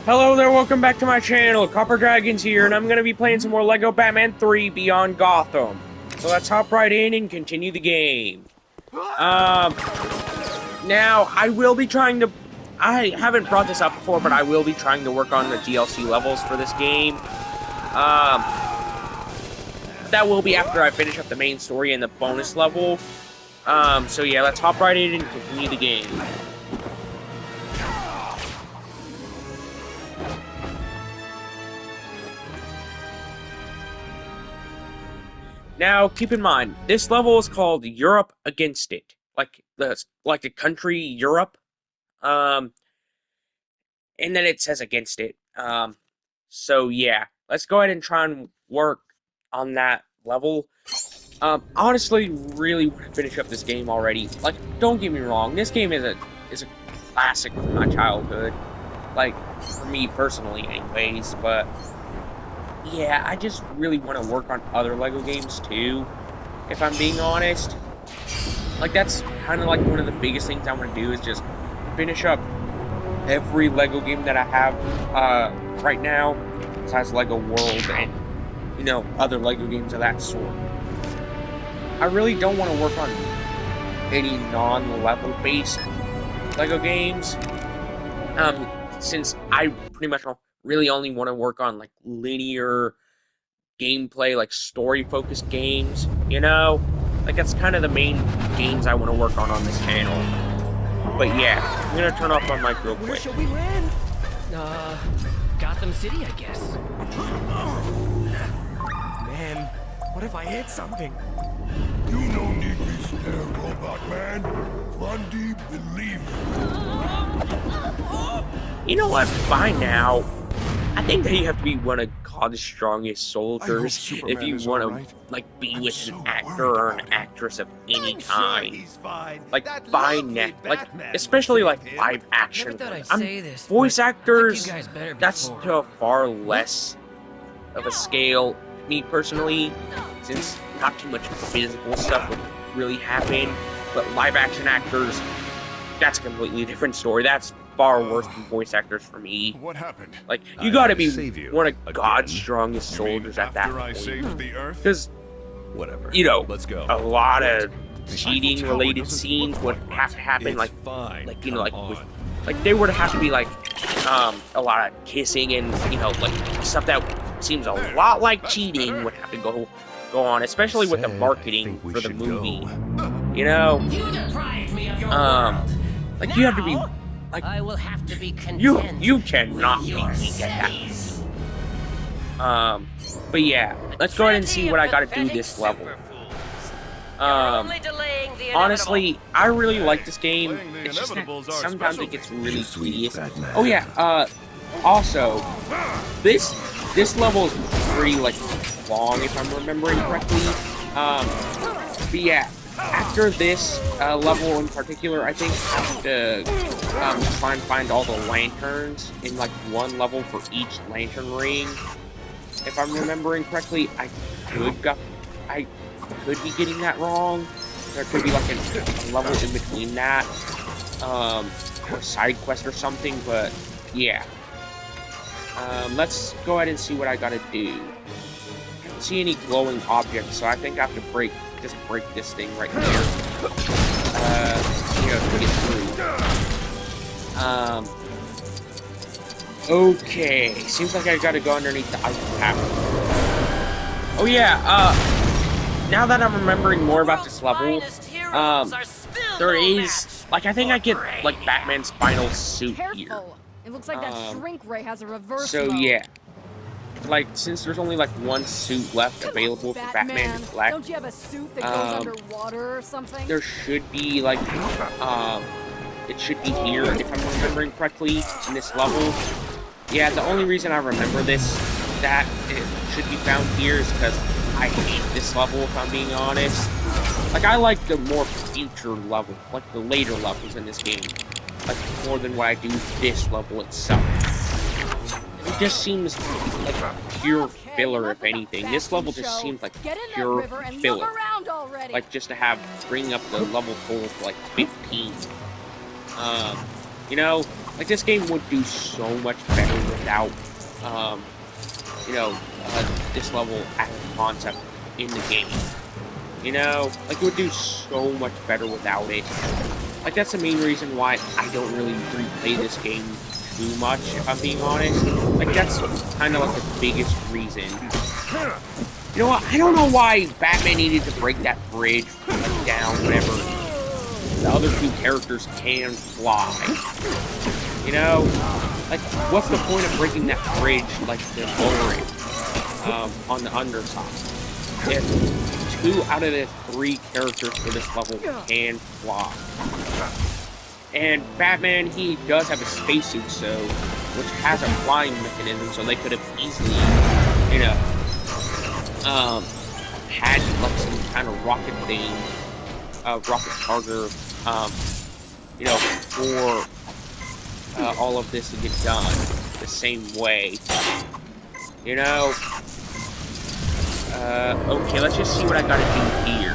Hello there, welcome back to my channel. Copper Dragons here, and I'm going to be playing some more LEGO Batman 3 Beyond Gotham. So let's hop right in and continue the game. Now, I will be trying to... I haven't brought this up before, but I will be trying to work on the DLC levels for this game. That will be after I finish up the main story and the bonus level. So yeah, let's hop right in and continue the game. Now, keep in mind, this level is called Europe Against It, like the country Europe, and then it says Against It. So yeah, let's go ahead and try and work on that level. Honestly, really want to finish up this game already. Like, don't get me wrong, this game is a classic from my childhood, like for me personally, anyways. But yeah, I just really want to work on other LEGO games too, if I'm being honest. Like, that's kind of like one of the biggest things I want to do is just finish up every LEGO game that I have right now, besides LEGO World and, you know, other LEGO games of that sort. I really don't want to work on any non-level based LEGO games, since I pretty much really only want to work on like linear gameplay, like story-focused games, you know? Like, that's kind of the main games I want to work on this channel. But yeah, I'm gonna turn off my mic real quick. Where shall we land? Gotham City, I guess. Man, what if I hit something? You no need be scared, Robot Man. Bundy, believe me. You know what? By now, I think that you have to be one of God's strongest soldiers if you want to, like, be with an actor or an actress of any kind. Like, by now, like, especially like live action. Voice actors, that's to a far less of a scale. Me personally, since not too much physical stuff would really happen, but live action actors, that's a completely different story. That's far worse than voice actors for me. What happened? Like, you gotta be one of God's strongest soldiers at that point. Because, you know, a lot of cheating related scenes would have to happen, like you know, like they would have to be like a lot of kissing and, you know, like stuff that seems a lot like cheating would have to go on, especially with the marketing for the movie. You know, like, you have to be like, I will have to be content. you cannot be weak at that. But yeah, let's go ahead and see what I gotta do this level. Honestly, I really like this game. It's just that sometimes it gets really tedious. Oh yeah, also, this level is pretty, like, long, if I'm remembering correctly. But yeah, after this level in particular, I think I have to try and find all the lanterns in, like, one level for each lantern ring. If I'm remembering correctly, I could be getting that wrong. There could be like a level in between that, or side quest or something. But yeah, let's go ahead and see what I gotta do. I don't see any glowing objects, so I think I have to just break this thing right here. You know, to get through. Okay, seems like I gotta go underneath the ice cap. Oh yeah, now that I'm remembering more about this level, there is, like, I think I get, like, Batman's final suit here. It looks like that shrink ray has a reverse so mode. yeah, like, since there's only like one suit left available for Batman to collect, don't you have a suit that goes underwater or something? there should be, like, it should be here, if I'm remembering correctly, in this level. Yeah, the only reason I remember that it should be found here is because I hate this level, if I'm being honest. Like, I like the more future level, like the later levels in this game, like, more than what I do this level itself. It just seems like pure filler, if anything. This level just seems like pure filler. Like, just to bring up the level total to like 15. You know, Like, this game would do so much better without, this level as a concept in the game. You know, like, it would do so much better without it. Like, that's the main reason why I don't really replay this game too much, if I'm being honest. Like, that's kind of like the biggest reason. You know what? I don't know why Batman needed to break that bridge like, down whenever the other two characters can fly. You know? Like, what's the point of breaking that bridge, like, to lower it on the underside? If 2 out of the 3 characters for this level can fly. And Batman, he does have a spacesuit, so, which has a flying mechanism, so they could have easily, had like some kind of rocket thing, rocket charger, for all of this to get done the same way. You know? Okay, let's just see what I gotta do here.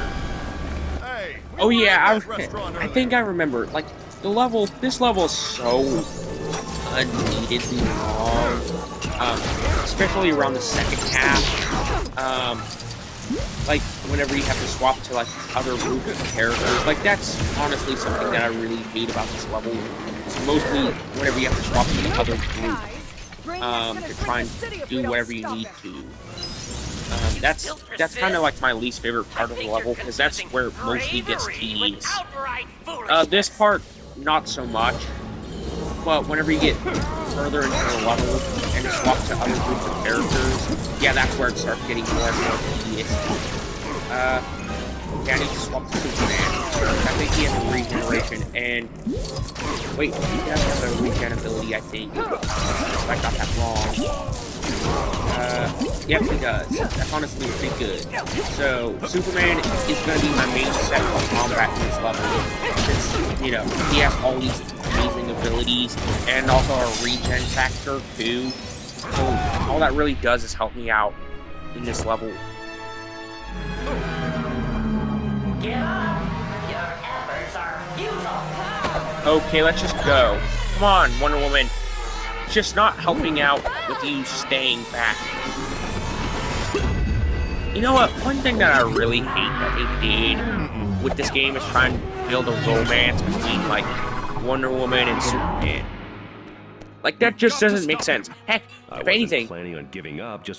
Oh yeah, I think I remember, like, this level is so unneededly long, especially around the second half, like, whenever you have to swap to, like, other groups of characters, like, that's honestly something that I really hate about this level. It's mostly whenever you have to swap to the other group, to try and do whatever you need to. That's kind of like my least favorite part of the level, because that's where it mostly gets teased. This part, not so much, but whenever you get further into the level and swap to other groups of characters, yeah, that's where it starts getting more and more tedious. Okay, I need to swap to Superman. I think he has a regeneration, and wait, he does have a regen ability, I think. I got that wrong. Yep, he does. That's honestly pretty good. So, Superman is going to be my main set of combat in this level. Since, he has all these amazing abilities, and also a regen factor, too. So, all that really does is help me out in this level. Give up. Your efforts are futile. Okay, let's just go. Come on, Wonder Woman. It's just not helping out with you staying back. You know what? One thing that I really hate that they did with this game is trying to build a romance between, like, Wonder Woman and Superman. Like, that just doesn't make sense. Heck, if anything,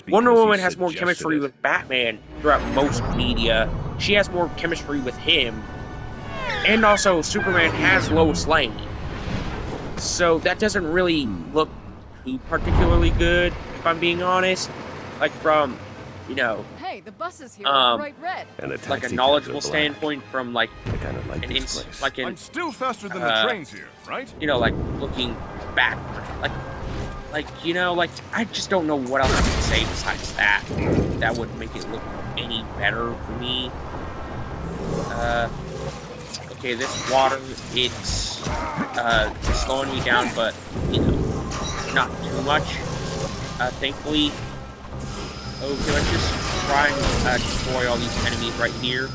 Wonder Woman has more chemistry with Batman throughout most media. She has more chemistry with him. And also, Superman has Lois Lane. So that doesn't really look too particularly good, if I'm being honest. Like, from, Hey, the buses here are bright red. like a knowledgeable standpoint, from like I'm still faster than the trains here, right? Like looking back, like I just don't know what else I can say besides that. That would make it look any better for me. Okay, this water, it's slowing me down, but not too much. Thankfully. Okay, let's just try and destroy all these enemies right here.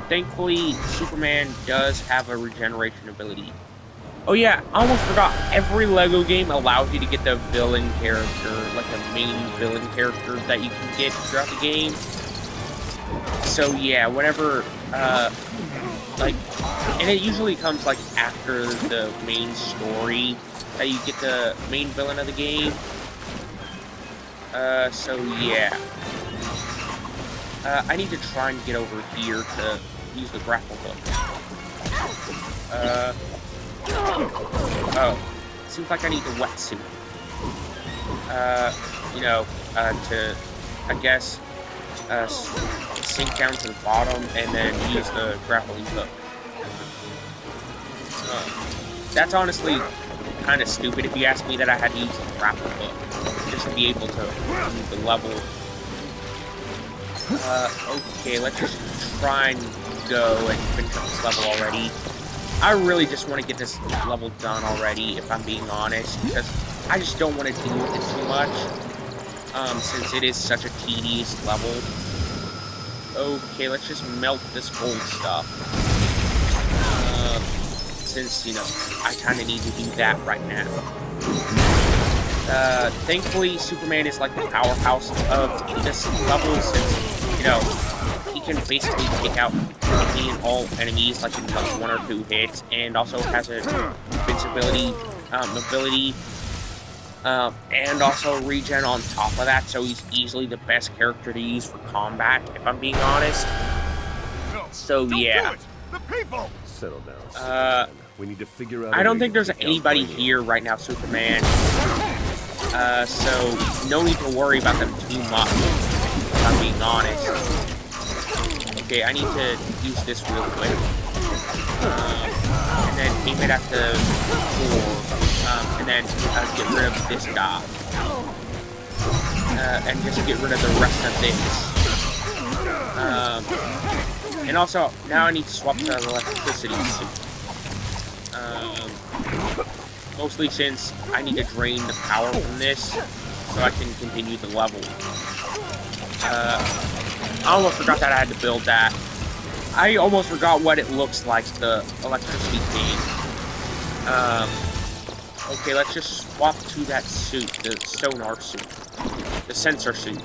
Thankfully, Superman does have a regeneration ability. Oh yeah, I almost forgot. Every LEGO game allows you to get the villain character, like the main villain character that you can get throughout the game. So yeah, whenever, and it usually comes, like, after the main story that you get the main villain of the game. So yeah. I need to try and get over here to use the grapple hook. Oh. Seems like I need the wetsuit. To, I guess, sink down to the bottom and then use the grappling hook. That's honestly kind of stupid if you ask me, that I had to use the grapple hook just to be able to move the level. Okay, let's just try and go and finish up this level already. I really just want to get this level done already, if I'm being honest, because I just don't want to deal with it too much, since it is such a tedious level. Okay, let's just melt this gold stuff. since, you know, I kind of need to do that right now. Thankfully, Superman is like the powerhouse of this level, since, you know, he can basically take out any and all enemies like in like 1 or 2 hits, and also has an invincibility ability, and also regen on top of that, so he's easily the best character to use for combat, if I'm being honest. So yeah. The people. Settle down. We need to figure out. I don't think there's anybody here right now, Superman. So no need to worry about them too much, if I'm being honest. Okay, I need to use this real quick. And then aim it at the floor. And then get rid of this guy. And just get rid of the rest of this. And also, now I need to swap to the electricity suit. Mostly since I need to drain the power from this, so I can continue the level. I almost forgot that I had to build that. I almost forgot what it looks like, the electricity thing. Okay, let's just swap to that suit, the sonar suit. The sensor suit.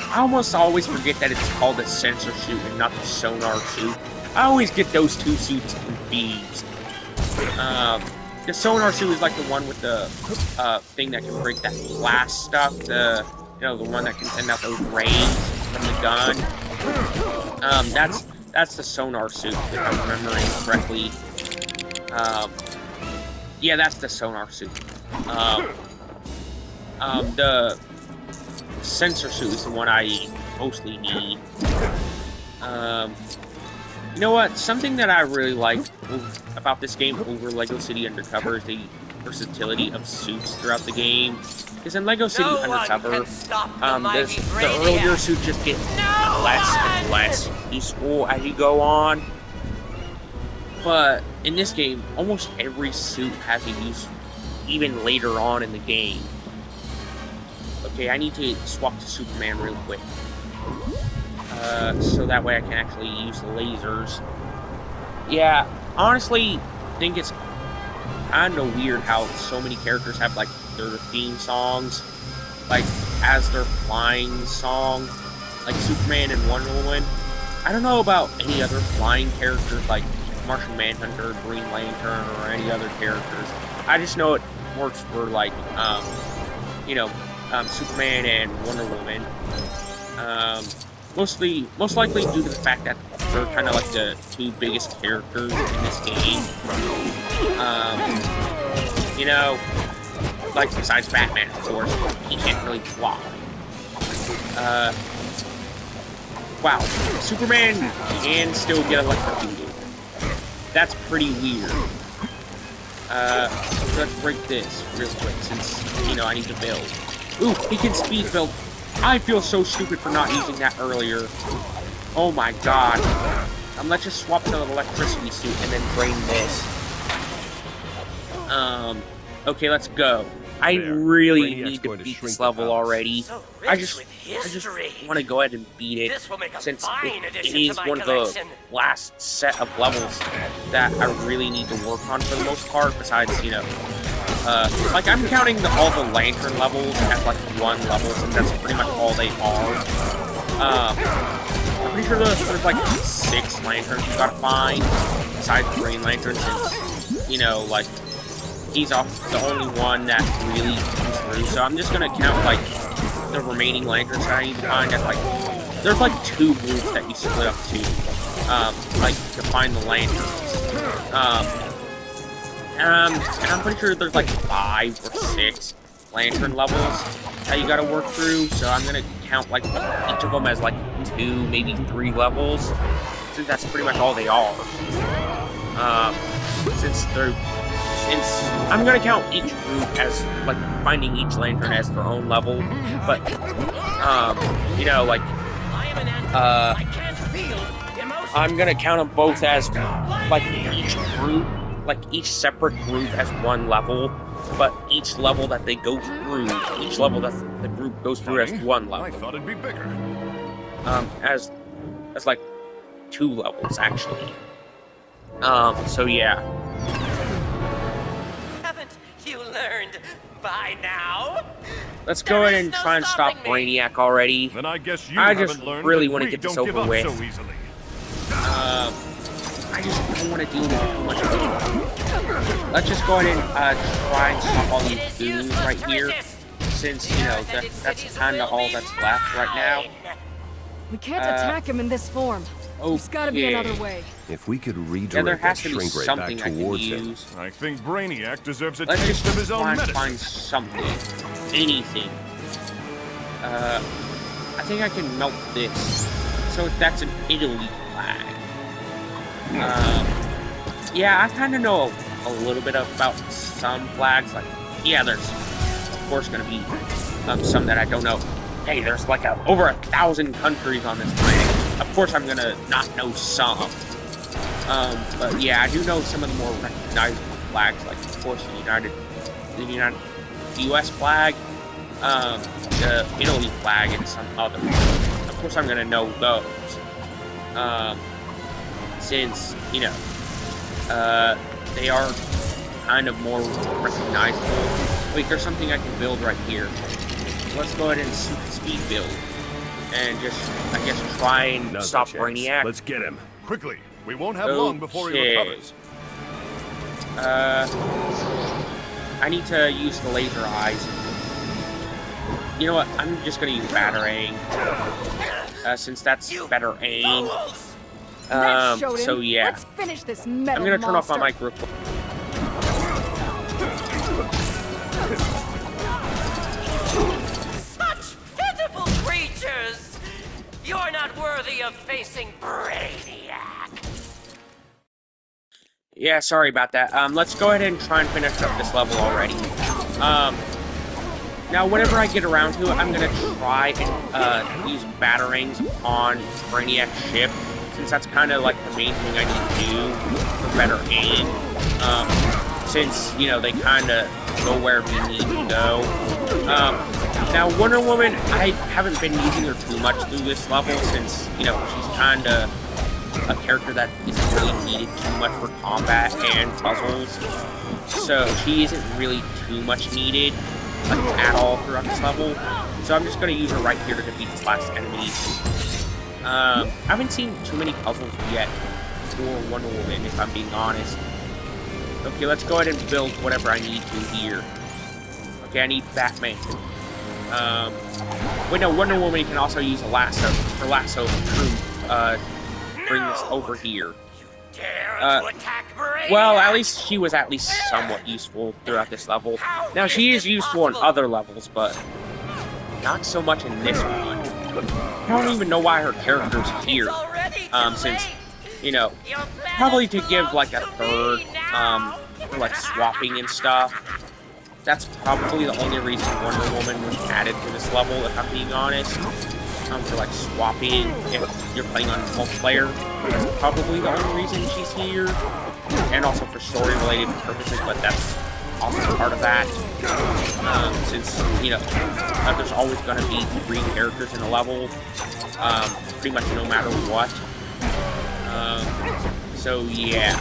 I almost always forget that it's called a sensor suit and not the sonar suit. I always get those two suits confused. The sonar suit is like the one with the thing that can break that glass stuff. The one that can send out those rays from the gun. That's the sonar suit, if I'm remembering correctly. Yeah, that's the sonar suit. The sensor suit is the one I mostly need. You know what? Something that I really like about this game over LEGO City Undercover is the versatility of suits throughout the game. Because in LEGO City Undercover, the earlier suits just get less and less useful as you go on. But in this game, almost every suit has a use even later on in the game. Okay, I need to swap to Superman real quick. So that way I can actually use the lasers. Yeah, honestly, I think it's kind of weird how so many characters have, like, their theme songs, like, as their flying song, like Superman and Wonder Woman. I don't know about any other flying characters, like Martian Manhunter, Green Lantern, or any other characters. I just know it works for, like, Superman and Wonder Woman. Most likely due to the fact that they're kind of like the 2 biggest characters in this game. Like besides Batman, of course, he can't really fly. Wow, Superman can still get electrocuted. That's pretty weird. So let's break this real quick, since, I need to build. Ooh, he can speed build. I feel so stupid for not using that earlier. Oh my god. Let's just swap to the electricity suit and then drain this. Okay, let's go. I really need to beat this level already. I just want to go ahead and beat it, since it is one of the last set of levels that I really need to work on for the most part, besides, like, I'm counting all the lantern levels as, like, 1 level, since that's pretty much all they are. I'm pretty sure there's like, 6 lanterns you gotta find, besides Green Lantern, since, like, he's the only one that really comes through. So I'm just gonna count, like, the remaining lanterns that I need to find as, like, there's, like, 2 groups that you split up to, like, to find the lanterns. And I'm pretty sure there's like 5 or 6 lantern levels that you gotta work through, so I'm gonna count like each of them as like 2, maybe 3 levels, since that's pretty much all they are. Since I'm gonna count each group as like finding each lantern as their own level, but I'm gonna count them both as like each group. Like, each separate group has 1 level, but each level that they go through, each level that the group goes through has 1 level. I thought it'd be bigger. As like 2 levels, actually. So yeah. Haven't you learned by now? Let's go ahead and try and stop Brainiac already. Then I guess you I just haven't learned really that want to we get this don't give over up with. so easily. I just don't want to deal with too much of it. Let's just go ahead and try and stop all these goons right here, since, you know, that's kind of all that's left right now. We can't attack him in this form. There's gotta be another way. If we could Yeah, there redirect has that to be shrink ray back something I can towards him. use. I think Brainiac deserves a Let's taste just of his own try and medicine. find something. Anything. I think I can melt this. So that's an Italy flag. Yeah, I kind of know a little bit about some flags. Like, yeah, there's of course gonna be some that I don't know. Hey, there's like over 1,000 countries on this planet. Of course, I'm gonna not know some. But yeah, I do know some of the more recognizable flags, like of course the U.S. flag, the Italy flag, and some others. Of course, I'm gonna know those. Since, you know, they are kind of more recognizable. Wait, there's something I can build right here. Let's go ahead and speed build. And just, I guess, try and stop Brainiac. Let's get him. Quickly. We won't have long before he recovers. I need to use the laser eyes. You know what? I'm just gonna use Batarang. Since that's better aim. So yeah. Let's finish this metal I'm gonna turn off my monster. mic real quick. Such pitiful creatures! You're not worthy of facing Brainiac. Yeah, sorry about that. Let's go ahead and try and finish up this level already. Now, whenever I get around to it, I'm gonna try and use Batarangs on Brainiac's ship, since that's kind of like the main thing I need to do for better aim. Since, you know, they kind of go where we need to go. Now, Wonder Woman, I haven't been using her too much through this level, since, you know, she's kind of a character that isn't really needed too much for combat and puzzles. So she isn't really too much needed, like, at all throughout this level. So I'm just going to use her right here to defeat this last enemy. I haven't seen too many puzzles yet for Wonder Woman, if I'm being honest. Okay, let's go ahead and build whatever I need to here. Okay, I need Batman. Wait, no, Wonder Woman can also use a lasso. Her lasso of truth, bring this over here. Well, at least she was at least somewhat useful throughout this level. Now, she is useful in other levels, but not so much in this one. I don't even know why her character's here. Since, you know, probably to give like a third, for like swapping and stuff. That's probably the only reason Wonder Woman was added to this level, if I'm being honest. For like swapping if you're playing on multiplayer. That's probably the only reason she's here. And also for story related purposes, but that's also part of that. Since, you know, there's always going to be 3 characters in a level, pretty much no matter what. So yeah.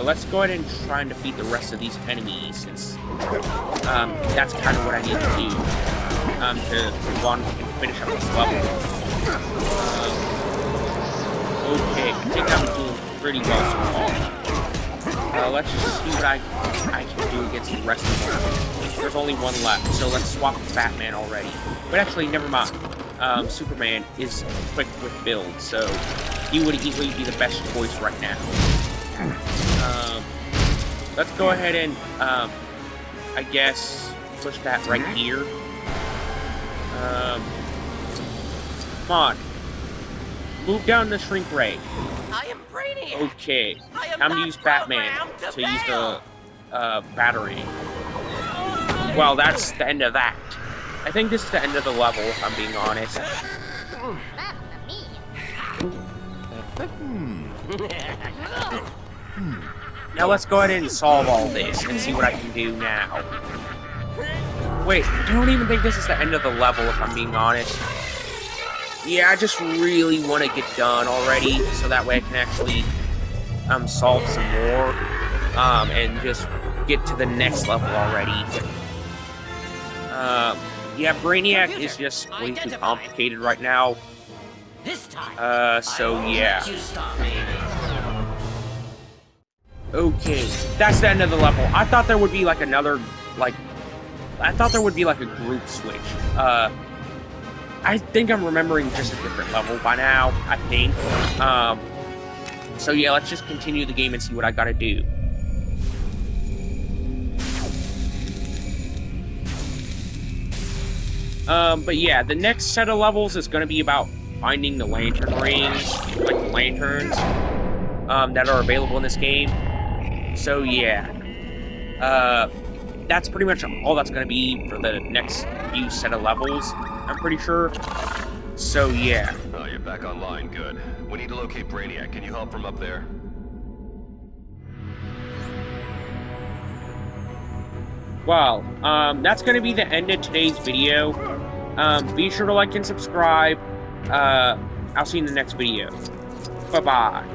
Let's go ahead and try and defeat the rest of these enemies, since that's kind of what I need to do. To move on and finish up this level. Okay, I think I'm doing pretty well so far. Let's just see what I can do against the rest of them. There's only one left, so let's swap Batman already. But actually, never mind. Superman is quick with builds, so he would easily be the best choice right now. Let's go ahead and, I guess, push that right here. Come on. Move down the shrink ray. I am Brainiac. Okay. Time to use Batman to use the battery. Well, that's the end of that. I think this is the end of the level, if I'm being honest. Now let's go ahead and solve all this and see what I can do now. Wait, I don't even think this is the end of the level, if I'm being honest. Yeah, I just really want to get done already, so that way I can actually solve some more, and just get to the next level already. Yeah, Brainiac is just way too complicated right now. This time, so yeah. let you stop me. Okay, that's the end of the level. I thought there would be like another, I thought there would be like a group switch. I think I'm remembering just a different level by now, I think. So yeah, let's just continue the game and see what I gotta do. But yeah, the next set of levels is gonna be about finding the lantern rings, like the lanterns, that are available in this game. So yeah, that's pretty much all that's gonna be for the next few set of levels, I'm pretty sure. So yeah. Oh, you're back online, good. We need to locate Brainiac. Can you help from up there? Well, that's gonna be the end of today's video. Be sure to like and subscribe. I'll see you in the next video. Bye-bye.